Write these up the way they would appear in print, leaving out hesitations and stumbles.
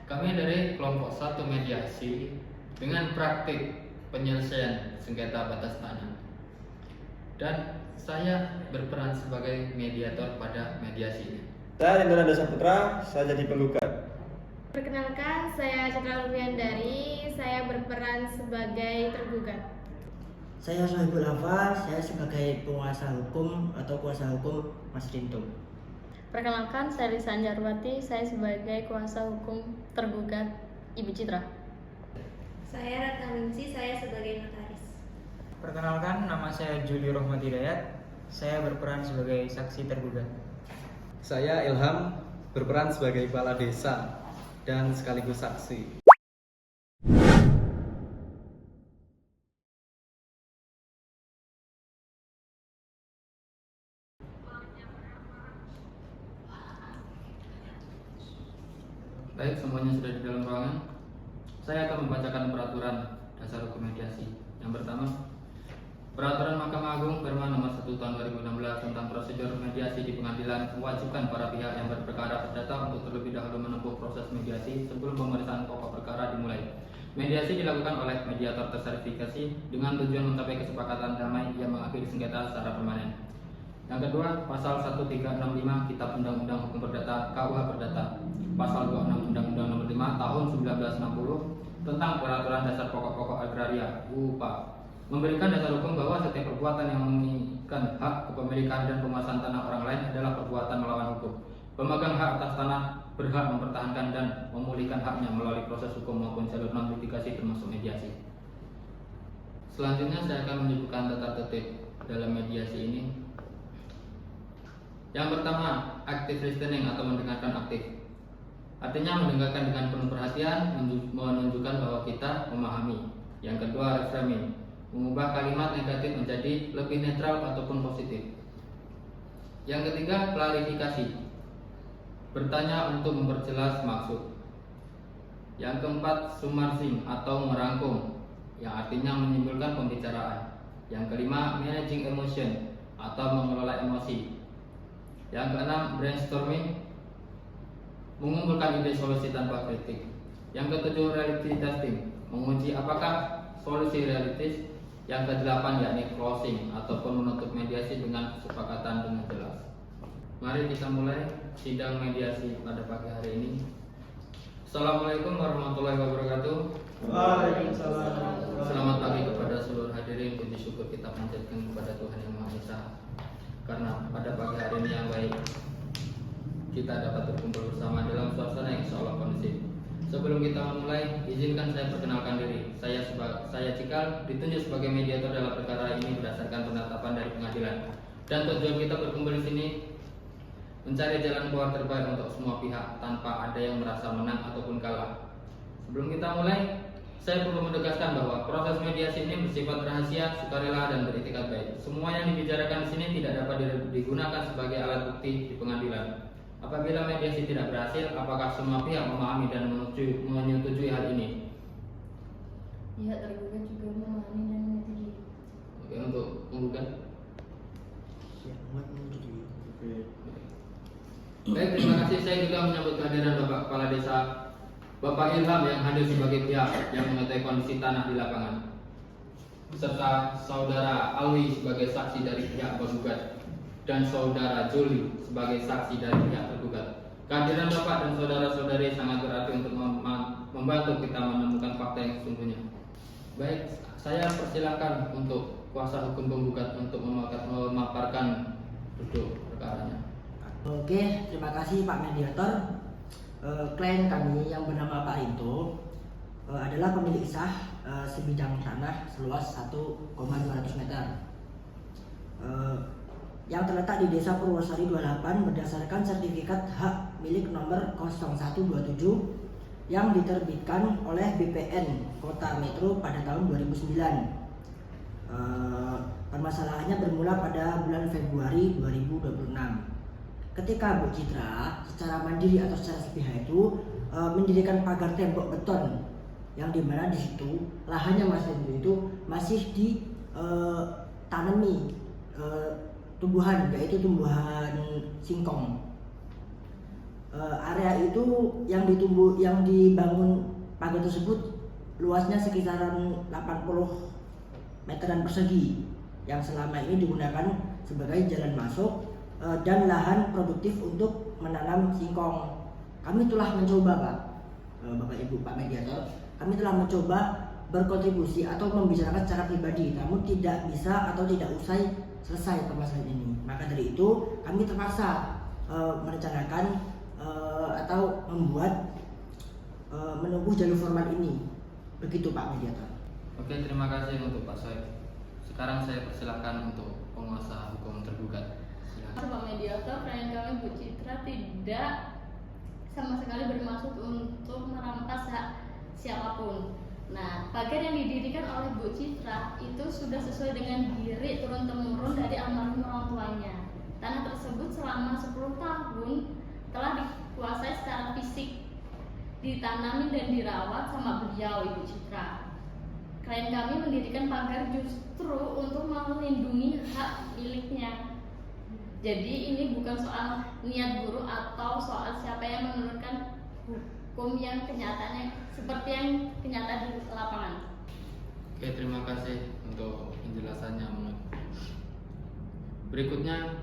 Kami dari kelompok 1 mediasi dengan praktik penyelesaian sengketa batas tanah. Dan saya berperan sebagai mediator pada mediasi ini. Saya Indra Dasa Putra, saya jadi penggugat. Perkenalkan, saya Citra Luriandari, saya berperan sebagai tergugat. Saya Sohibul Hafa, saya sebagai penguasa hukum atau kuasa hukum Mas Rinto. Perkenalkan, saya Lisa Anjarwati, saya sebagai kuasa hukum tergugat Ibu Citra. Saya Ratna Ningsi, saya sebagai notaris. Perkenalkan, nama saya Juli Rohmat Hidayat, saya berperan sebagai saksi tergugat. Saya Ilham, berperan sebagai kepala desa dan sekaligus saksi. Baik, semuanya sudah di dalam ruangan. Saya akan membacakan peraturan dasar hukum mediasi. Yang pertama, Peraturan Mahkamah Agung Perma Nomor 1 Tahun 2016 tentang prosedur mediasi di pengadilan mewajibkan para pihak yang berperkara perdata untuk terlebih dahulu menempuh proses mediasi sebelum pemeriksaan pokok perkara dimulai. Mediasi dilakukan oleh mediator tersertifikasi dengan tujuan mencapai kesepakatan damai yang mengakhiri sengketa secara permanen. Yang kedua, Pasal 1365 Kitab Undang-Undang Hukum Perdata KUH Perdata, Pasal 26 Undang-Undang Nomor 5 Tahun 1960 tentang Peraturan Dasar Pokok-pokok Agraria (UPA) memberikan dasar hukum bahwa setiap perbuatan yang mengikat hak kepemilikan dan penguasaan tanah orang lain adalah perbuatan melawan hukum. Pemegang hak atas tanah berhak mempertahankan dan memulihkan haknya melalui proses hukum maupun jalur non-litigasi termasuk mediasi. Selanjutnya saya akan menyebutkan tata tertib dalam mediasi ini. Yang pertama, active listening atau mendengarkan aktif. Artinya mendengarkan dengan penuh perhatian, menunjukkan bahwa kita memahami. Yang kedua, reframing, mengubah kalimat negatif menjadi lebih netral ataupun positif. Yang ketiga, klarifikasi, bertanya untuk memperjelas maksud. Yang keempat, summarizing atau merangkum, yang artinya menyimpulkan pembicaraan. Yang kelima, managing emotion atau mengelola emosi. Yang keenam, brainstorming, mengumpulkan ide solusi tanpa kritik. Yang ketujuh, reality testing, menguji apakah solusi realistis. Yang kedelapan, yakni closing ataupun menutup mediasi dengan kesepakatan dengan jelas. Mari kita mulai sidang mediasi pada pagi hari ini. Assalamualaikum warahmatullahi wabarakatuh. Waalaikumsalam. Selamat pagi kepada seluruh hadirin. Puji syukur kita panjatkan kepada Tuhan Yang Maha Esa, karena pada pagi hari ini yang baik kita dapat berkumpul bersama dalam suasana yang insya Allah kondusif. Sebelum kita memulai, izinkan saya perkenalkan diri. Saya Cikal, ditunjuk sebagai mediator dalam perkara ini berdasarkan penetapan dari pengadilan. Dan tujuan kita berkumpul di sini mencari jalan keluar terbaik untuk semua pihak tanpa ada yang merasa menang ataupun kalah. Sebelum kita mulai, saya perlu menegaskan bahwa proses mediasi ini bersifat rahasia, sukarela, dan beretikat baik. Semua yang dibicarakan di sini tidak dapat digunakan sebagai alat bukti di pengadilan. Apabila mediasi tidak berhasil, apakah semua pihak memahami dan menyetujui hal ini? Pihak tergugat juga memahami dan menyetujui. Oke, untuk penggugat. Baik, terima kasih. Saya juga menyambut kehadiran Bapak Kepala Desa, Bapak Ilham yang hadir sebagai pihak yang mengetahui kondisi tanah di lapangan, serta Saudara Alwi sebagai saksi dari pihak penggugat dan Saudara Juli sebagai saksi dari pihak tergugat. Kehadiran Bapak dan saudara-saudari sangat berarti untuk membantu kita menemukan fakta yang sesungguhnya. Baik, saya persilakan untuk kuasa hukum penggugat untuk memaparkan duduk perkaranya. Oke, terima kasih Pak Mediator. Klien kami yang bernama Pak Rinto adalah pemilik sah sebidang tanah seluas 1,200 meter yang terletak di Desa Purwosari 28 berdasarkan sertifikat hak milik nomor 0127 yang diterbitkan oleh BPN Kota Metro pada tahun 2009. Permasalahannya bermula pada bulan Februari 2026. Ketika Bu Citra secara mandiri atau secara sepihak itu mendirikan pagar tembok beton yang dimana di situ lahannya itu masih ditanami tumbuhan, yaitu tumbuhan singkong. area itu yang dibangun pagar tersebut luasnya sekitaran 80 meteran persegi yang selama ini digunakan sebagai jalan masuk dan lahan produktif untuk menanam singkong. Kami telah mencoba, Pak, Bapak Ibu, Pak Mediator, kami telah mencoba berkontribusi atau membicarakan secara pribadi, namun tidak bisa atau tidak usai selesai permasalahan ini. Maka dari itu kami terpaksa merencanakan atau membuat menempuh jalur formal ini. Begitu, Pak Mediator. Oke, terima kasih untuk Pak Soeb. Sekarang saya persilahkan untuk penguasa hukum tergugat. Silakan. Pak Mediator, klien kami Bu Citra tidak sama sekali bermaksud untuk merampas hak siapapun. Nah, pagar yang didirikan oleh Bu Citra itu sudah sesuai dengan diri turun-temurun dari almarhum orang tuanya. Tanah tersebut selama 10 tahun telah dikuasai secara fisik, ditanami dan dirawat sama beliau, Ibu Citra. Klien kami mendirikan pagar justru untuk melindungi hak miliknya. Jadi ini bukan soal niat buruk atau soal siapa yang menurunkan hukum yang kenyataannya seperti yang kenyataan di lapangan. Oke, terima kasih untuk penjelasannya. Berikutnya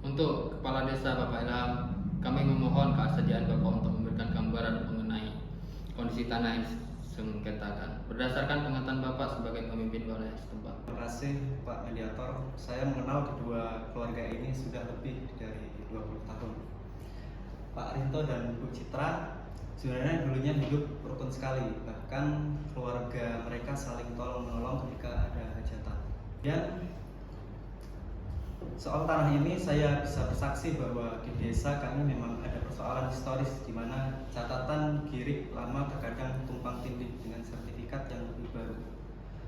untuk Kepala Desa Bapak Ilham, kami memohon kesediaan Bapak untuk memberikan gambaran mengenai kondisi tanah yang sengketakan berdasarkan pengetahuan Bapak sebagai pemimpin wilayah setempat. Terima kasih Pak Mediator. Saya mengenal kedua keluarga ini sudah lebih dari 20 tahun. Pak Rinto dan Bu Citra sebenarnya dulunya hidup rukun sekali, bahkan keluarga mereka saling tolong menolong ketika ada hajatan. Dan soal tanah ini saya bisa bersaksi bahwa di desa kami memang ada persoalan historis di mana catatan girik lama terkadang tumpang tindih dengan sertifikat yang lebih baru.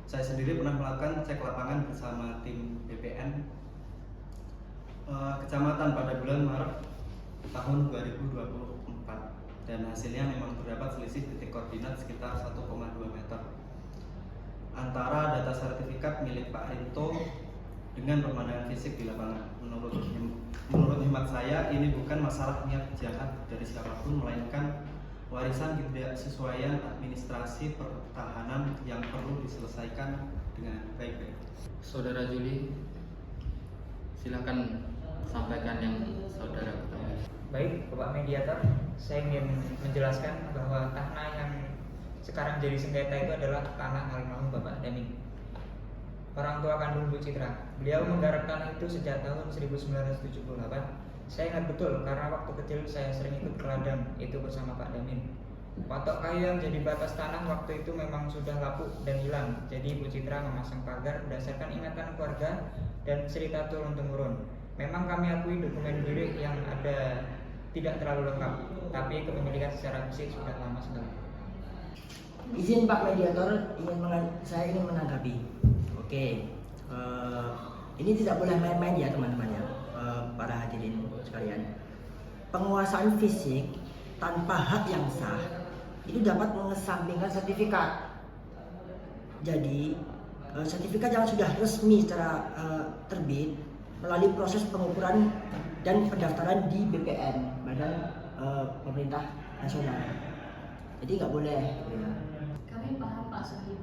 Saya sendiri pernah melakukan cek lapangan bersama tim BPN kecamatan pada bulan Maret tahun 2024 dan hasilnya memang terdapat selisih titik koordinat sekitar 1,2 meter antara data sertifikat milik Pak Rinto dengan pemandangan fisik di lapangan. Menurut hemat saya ini bukan masalah niat jahat dari siapapun, melainkan warisan ketidaksesuaian administrasi pertahanan yang perlu diselesaikan dengan baik-baik. Saudara Juli, silakan sampaikan yang saudara ketahui. Baik, Bapak Mediator, saya ingin menjelaskan bahwa tanah yang sekarang jadi sengketa itu adalah tanah almarhum Bapak Damin, orang tua kandung Bu Citra. Beliau menggarapkan itu sejak tahun 1978. Saya ingat betul karena waktu kecil saya sering ikut ke ladang itu bersama Pak Damin. Patok kayu yang jadi batas tanah waktu itu memang sudah lapuk dan hilang. Jadi Bu Citra memasang pagar berdasarkan ingatan keluarga dan cerita turun-temurun. Memang kami akui dokumen girik yang ada tidak terlalu lengkap, tapi kepemilikan secara fisik sudah lama sekali. Izin Pak Mediator, saya ingin menanggapi. Oke, ini tidak boleh main-main ya teman-teman ya, para hadirin sekalian. Penguasaan fisik tanpa hak yang sah itu dapat mengesampingkan sertifikat. Jadi sertifikat yang sudah resmi secara terbit melalui proses pengukuran dan pendaftaran di BPN, Badan Pemerintah Nasional. Jadi nggak boleh. Ya. Kami paham Pak Sohib,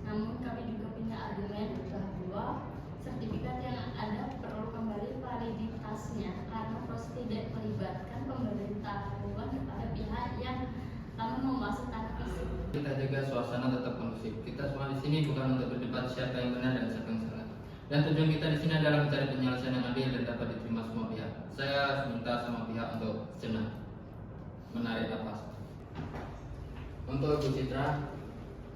namun kami juga punya argumen bahwa sertifikat yang ada perlu kembali validitasnya karena proses tidak melibatkan pemberitahuan kepada pihak yang akan memasuk tanah fisik. Kita jaga suasana tetap kondusif. Kita semua di sini bukan untuk berdebat siapa yang benar dan siapa yang salah. Dan tujuan kita di sini adalah mencari penyelesaian yang adil dan dapat diterima semua pihak. Saya minta semua pihak untuk sejenak menarik nafas. Untuk Bu Citra,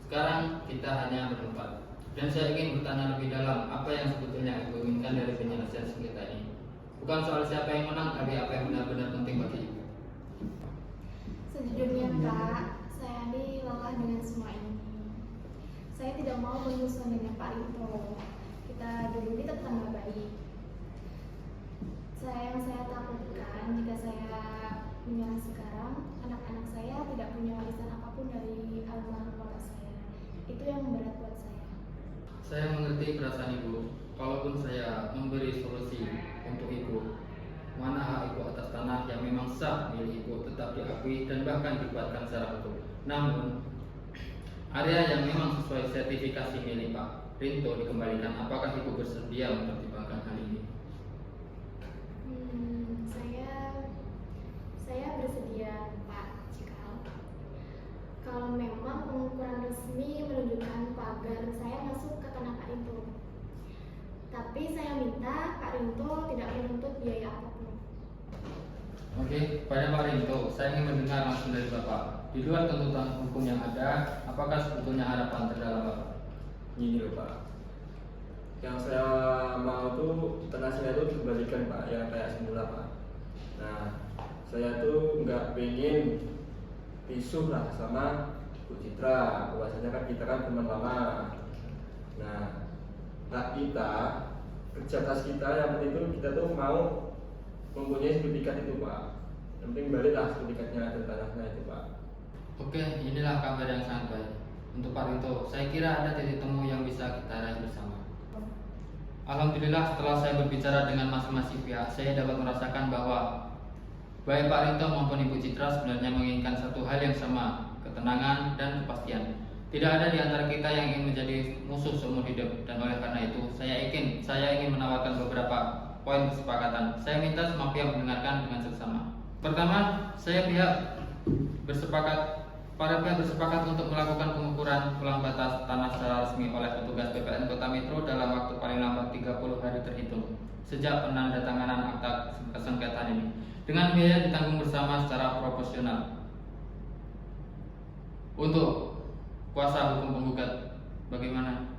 sekarang kita hanya berempat. Dan saya ingin bertanya lebih dalam apa yang sebetulnya Ibu inginkan dari penyelesaian sengketa ini. Bukan soal siapa yang menang, tapi apa yang benar-benar penting bagi Ibu. Sejujurnya Pak, saya ini lelah dengan semua ini. Saya tidak mau menyusun dengan Pak Rinto. Kita dulu ini tetangga baik. Yang saya takutkan jika saya menyerah sekarang, anak-anak saya tidak punya warisan apapun dari almarhum bapak saya. Itu yang berat buat saya. Saya mengerti perasaan Ibu. Kalaupun saya memberi solusi untuk Ibu, mana hak ibu atas tanah yang memang sah milik ibu tetap diakui dan bahkan dikuatkan secara hukum. Namun, area yang memang sesuai sertifikasi milik Pak Rinto dikembalikan. Apakah ibu bersedia mempertimbangkan hal ini? Saya bersedia, Pak Cikal. Kalau memang pengukuran resmi menunjukkan pagar saya masuk ke tanah Pak Rinto. Tapi saya minta Pak Rinto tidak menuntut biaya apapun. Oke, pada Pak Rinto, saya ingin mendengar langsung dari Bapak. Di luar tuntutan hukum yang ada, apakah sebetulnya harapan terdalam Bapak? Gini loh Pak, yang saya mau tuh tanah saya tuh dikembalikan Pak, ya kayak semula Pak. Nah, saya tuh nggak pengen pisuh lah sama Bu Citra, bahwasanya kan kita kan teman lama. Nah, hak kita, kerja keras kita, yang penting itu kita tuh mau mempunyai sertifikat itu Pak. Yang penting baliklah sertifikatnya dan tanahnya itu Pak. Oke, inilah kabar yang sangat baik. Untuk Pak Rinto, saya kira ada titik temu yang bisa kita raih bersama. Alhamdulillah, setelah saya berbicara dengan masing-masing pihak, saya dapat merasakan bahwa baik Pak Rinto maupun Ibu Citra sebenarnya menginginkan satu hal yang sama, ketenangan dan kepastian. Tidak ada di antara kita yang ingin menjadi musuh seumur hidup, dan oleh karena itu saya ingin menawarkan beberapa poin kesepakatan. Saya minta semua pihak mendengarkan dengan seksama. Pertama, para pihak bersepakat untuk melakukan pengukuran ulang batas tanah secara resmi oleh petugas BPN Kota Metro dalam waktu paling lambat 30 hari terhitung sejak penandatanganan akta kesengketaan ini, dengan biaya ditanggung bersama secara proporsional. Untuk kuasa hukum penggugat, bagaimana?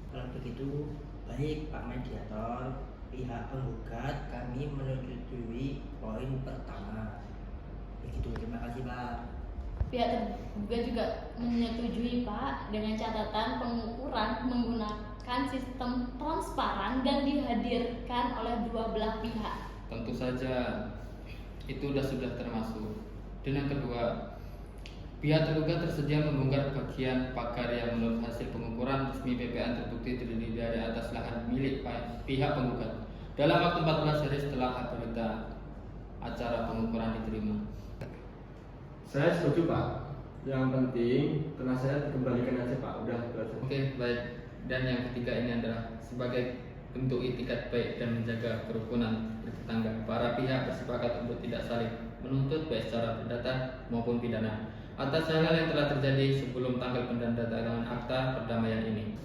Kalau begitu, baik Pak Mediator, pihak penggugat kami menyetujui poin pertama. Begitu, terima kasih Pak. Pihak tergugat juga menyetujui Pak dengan catatan pengukuran menggunakan sistem transparan dan dihadirkan oleh dua belah pihak. Tentu saja itu sudah termasuk. Dan yang kedua, pihak tergugat tersedia membongkar bagian pagar yang menurut hasil pengukuran resmi BPN terbukti terdiri dari atas lahan milik pihak penggugat dalam waktu 14 hari setelah berita acara pengukuran diterima. Saya setuju Pak. Yang penting tanah saya dikembalikan aja Pak. Udah selesai. Oke, baik. Dan yang ketiga ini adalah sebagai bentuk itikat baik dan menjaga kerukunan bertetangga. Para pihak bersepakat untuk tidak saling menuntut baik secara perdata maupun pidana atas hal-hal yang telah terjadi sebelum tanggal penandatanganan akta perdamaian ini.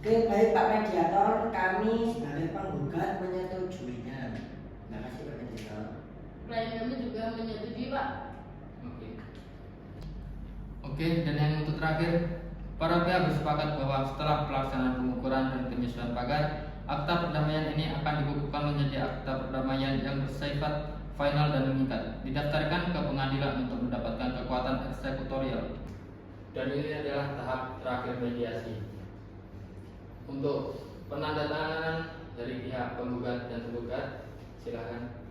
Oke, baik Pak Mediator, kami sebagai penggugat menyetujuinya. Terima kasih Pak Mediator. Klien kami juga menyetujui Pak. Oke, dan yang untuk terakhir, para pihak bersepakat bahwa setelah pelaksanaan pengukuran dan penyesuaian pagar, akta perdamaian ini akan dikukuhkan menjadi akta perdamaian yang bersifat final dan mengikat, didaftarkan ke pengadilan untuk mendapatkan kekuatan eksekutorial. Dan ini adalah tahap terakhir mediasi. Untuk penandatanganan dari pihak penggugat dan tergugat, silakan.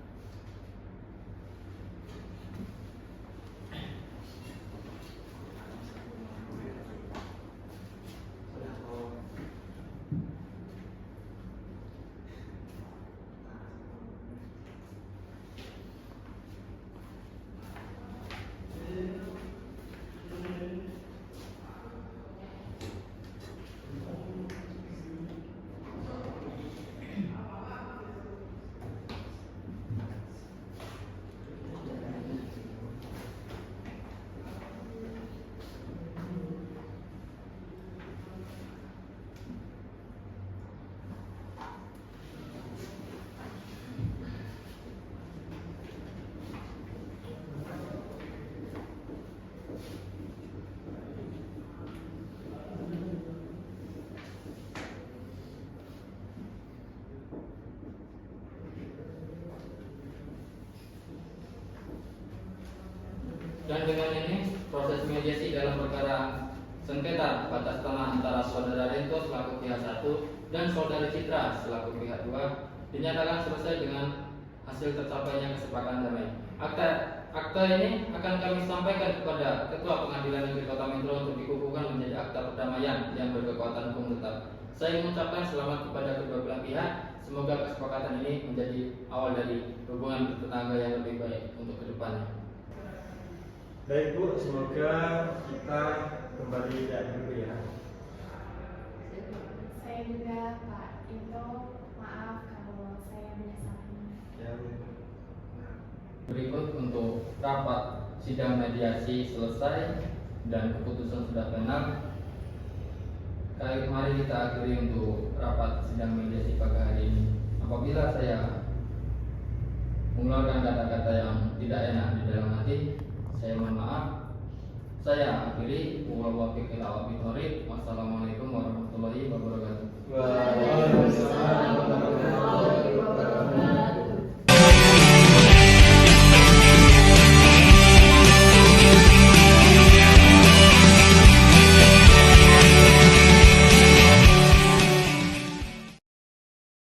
Dan dengan ini proses mediasi dalam perkara sengketa batas tanah antara saudara Rinto selaku pihak 1 dan saudari Citra selaku pihak 2 dinyatakan selesai dengan hasil tercapainya kesepakatan damai. Akta ini akan kami sampaikan kepada Ketua Pengadilan Negeri Kota Metro untuk dikukuhkan menjadi akta perdamaian yang berkekuatan hukum tetap. Saya mengucapkan selamat kepada kedua belah pihak. semoga kesepakatan ini menjadi awal dari hubungan bertetangga yang lebih baik untuk kedepannya. Baik Bu, semoga kita kembali kayak dulu ya. Saya juga Pak Into, maaf kalau saya menyesali. Ya Bu. Berikut untuk rapat sidang mediasi selesai dan keputusan sudah final. Mari kita akhiri untuk rapat sidang mediasi pagi hari ini. Apabila saya mengeluarkan kata-kata yang tidak enak di dalam hati, saya mohon maaf. Saya akhiri. Wassalamualaikum warahmatullahi wabarakatuh. Waalaikumsalam.